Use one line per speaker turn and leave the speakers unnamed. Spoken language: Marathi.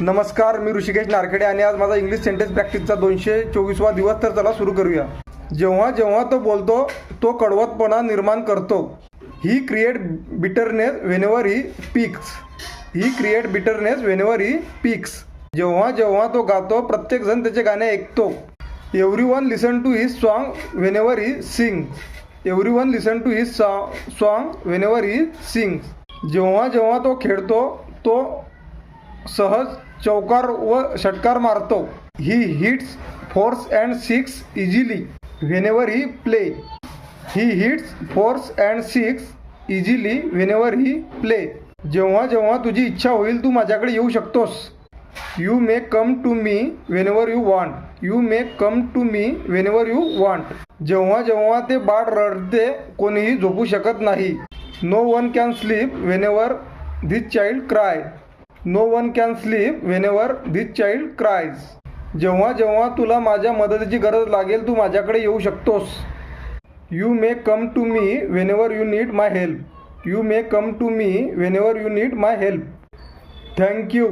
नमस्कार, मी ऋषिकेश नारखेडे आणि आज माझा इंग्लिश सेंटेन्स प्रॅक्टिसचा 224वा दिवस. तर चला सुरू करूया. जेव्हा जेव्हा तो बोलतो तो कडवटपणा निर्माण करतो. He create bitterness whenever he speaks. He create bitterness whenever he speaks. जेव्हा जेव्हा तो गातो प्रत्येकजण त्याचे गाणे ऐकतो. Everyone listen to his song whenever he sings. Everyone listen to his song whenever he sings. जेव्हा जेव्हा तो खेळतो तो सहज चौकार व षटकार मारतो. He hits fours and six easily whenever he play. He hits fours and six easily whenever he play. जेव्हा जेव्हा तुझी इच्छा होईल तू माझ्याकडे येऊ शकतोस. You may come to me whenever you want. You may come to me whenever you want. जेव्हा जेव्हा ते बाळ रडते कोणीही झोपू शकत नाही. No one can sleep whenever this child cry. No one can sleep whenever this child क्रायज. जेव्हा जेव्हा तुला माझ्या मदतीची गरज लागेल तू माझ्याकडे येऊ शकतोस. You may come to me whenever you need my help. You may come to me whenever you need my help. Thank you.